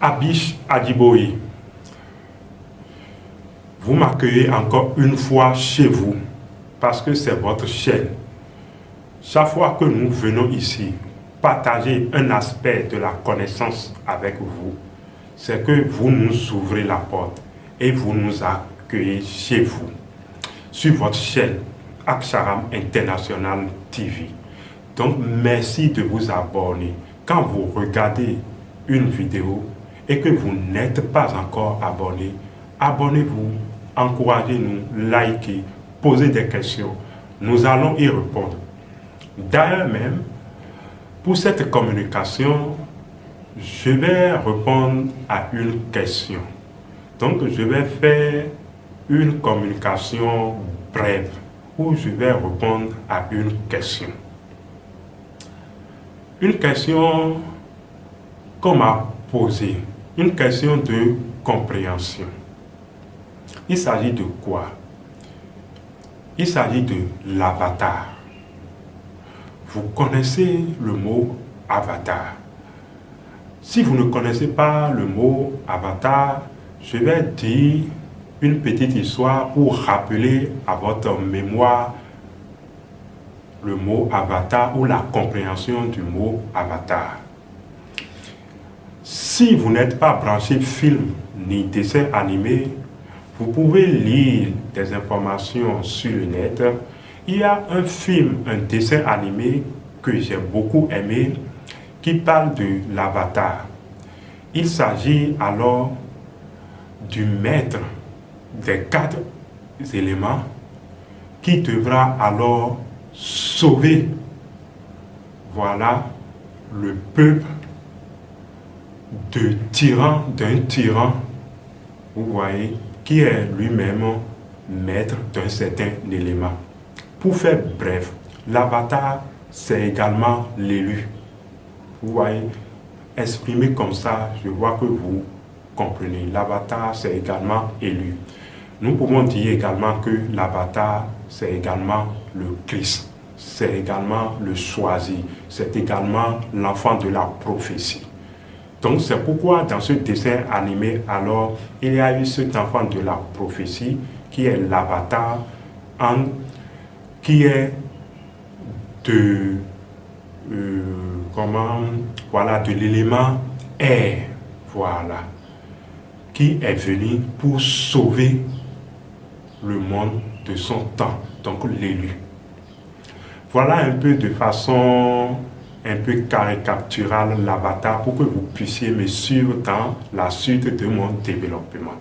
Abish Adiboyi, vous m'accueillez encore une fois chez vous parce que c'est votre chaîne. Chaque fois que nous venons ici partager un aspect de la connaissance avec vous, c'est que vous nous ouvrez la porte et vous nous accueillez chez vous sur votre chaîne Aksharam International TV. Donc merci de vous abonner. Quand vous regardez une vidéo et que vous n'êtes pas encore abonné, abonnez-vous, encouragez-nous, likez, posez des questions. Nous allons y répondre. D'ailleurs même, pour cette communication, je vais répondre à une question. Donc je vais faire une communication brève où je vais répondre à une question. Une question qu'on m'a posée, une question de compréhension. Il s'agit de quoi? Il s'agit de l'avatar. Vous connaissez le mot avatar. Si vous ne connaissez pas le mot avatar, je vais dire une petite histoire pour rappeler à votre mémoire le mot avatar ou la compréhension du mot avatar. Si vous n'êtes pas branché film ni dessin animé, vous pouvez lire des informations sur le net. Il y a un film, un dessin animé que j'ai beaucoup aimé qui parle de l'avatar. Il s'agit alors du maître des 4 éléments qui devra alors sauver, voilà, le peuple d'un tyran, vous voyez, qui est lui-même maître d'un certain élément. Pour faire bref, l'avatar, c'est également l'élu. Vous voyez, exprimé comme ça, je vois que vous comprenez. L'avatar, c'est également élu. Nous pouvons dire également que l'avatar, c'est également le Christ. C'est également le choisi. C'est également l'enfant de la prophétie. Donc c'est pourquoi dans ce dessin animé, alors, il y a eu cet enfant de la prophétie qui est l'avatar, qui est de de l'élément air, voilà, qui est venu pour sauver le monde de son temps, donc l'élu. Voilà un peu de façon un peu caricaturale l'avatar pour que vous puissiez me suivre dans la suite de mon développement.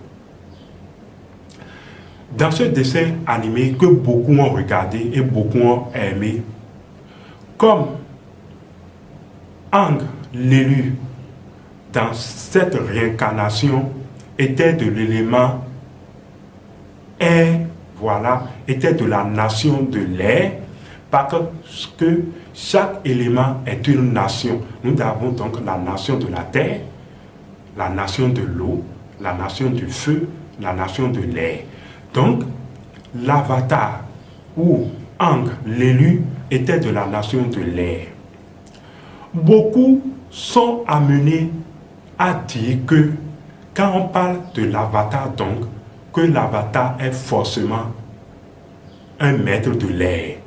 Dans ce dessin animé que beaucoup ont regardé et beaucoup ont aimé, comme Ang, l'élu, dans cette réincarnation, était de l'élément air, voilà, était de la nation de l'air, parce que chaque élément est une nation. Nous avons donc la nation de la terre, la nation de l'eau, la nation du feu, la nation de l'air. Donc, l'avatar ou Ang, l'élu, était de la nation de l'air. Beaucoup sont amenés à dire que quand on parle de l'avatar, donc, que l'avatar est forcément un maître de l'air.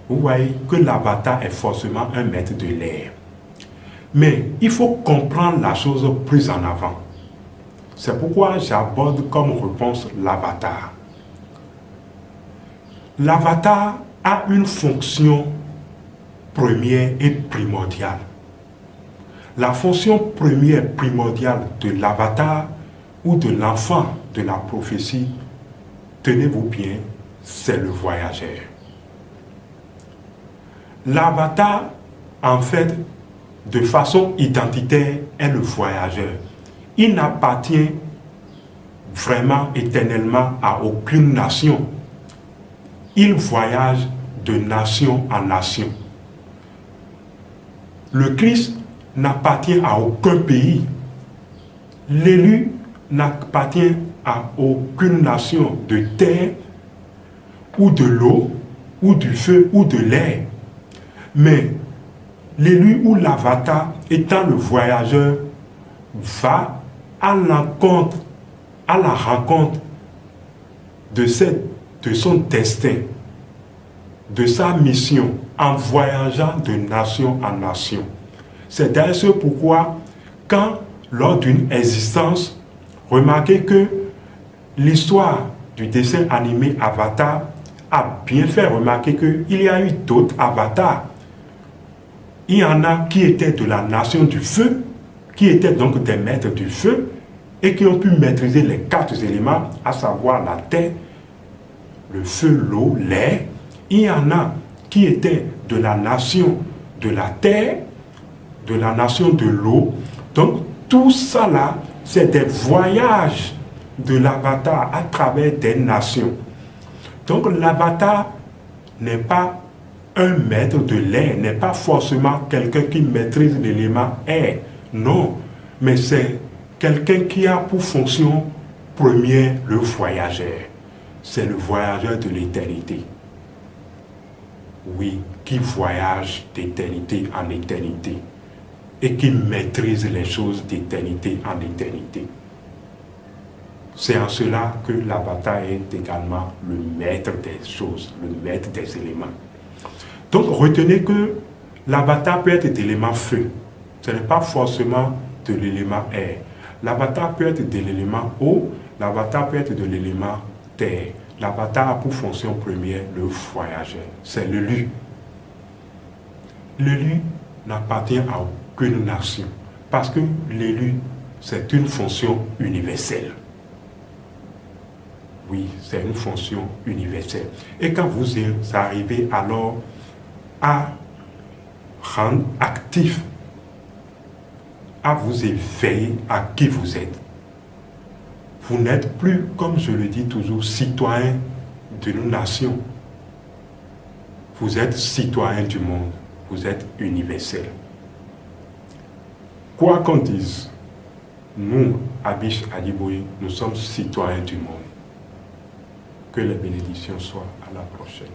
Vous voyez que l'avatar est forcément un maître de l'air. Mais il faut comprendre la chose plus en avant. C'est pourquoi j'aborde comme réponse l'avatar. L'avatar a une fonction première et primordiale. La fonction première primordiale de l'avatar ou de l'enfant de la prophétie, tenez-vous bien, c'est le voyageur. L'avatar, en fait, de façon identitaire, est le voyageur. Il n'appartient vraiment éternellement à aucune nation. Il voyage de nation en nation. Le Christ n'appartient à aucun pays. L'élu n'appartient à aucune nation de terre ou de l'eau ou du feu ou de l'air. Mais l'élu ou l'avatar, étant le voyageur, va à la rencontre de son destin, de sa mission, en voyageant de nation en nation. C'est d'ailleurs ce pourquoi, lors d'une existence, remarquez que l'histoire du dessin animé Avatar a bien fait remarquer qu'il y a eu d'autres avatars. Il y en a qui étaient de la nation du feu, qui étaient donc des maîtres du feu, et qui ont pu maîtriser les 4 éléments, à savoir la terre, le feu, l'eau, l'air. Il y en a qui étaient de la nation de la terre, de la nation de l'eau. Donc tout ça là, c'est des voyages de l'avatar à travers des nations. Donc l'avatar n'est pas un maître de l'air, n'est pas forcément quelqu'un qui maîtrise l'élément air. Non, mais c'est quelqu'un qui a pour fonction première le voyageur. C'est le voyageur de l'éternité. Oui, qui voyage d'éternité en éternité et qui maîtrise les choses d'éternité en éternité. C'est en cela que l'avatar est également le maître des choses, le maître des éléments. Donc retenez que l'avatar peut être d'élément feu. Ce n'est pas forcément de l'élément air. L'avatar peut être de l'élément eau, l'avatar peut être de l'élément terre. L'avatar a pour fonction première le voyageur. C'est l'élu. L'élu n'appartient à aucune nation. Parce que l'élu, c'est une fonction universelle. Oui, c'est une fonction universelle. Et quand vous arrivez alors à rendre actif, à vous éveiller à qui vous êtes, vous n'êtes plus, comme je le dis toujours, citoyen d'une nation. Vous êtes citoyen du monde. Vous êtes universel. Quoi qu'on dise, nous, Abish Adiboye, nous sommes citoyens du monde. Que les bénédictions soient à la prochaine.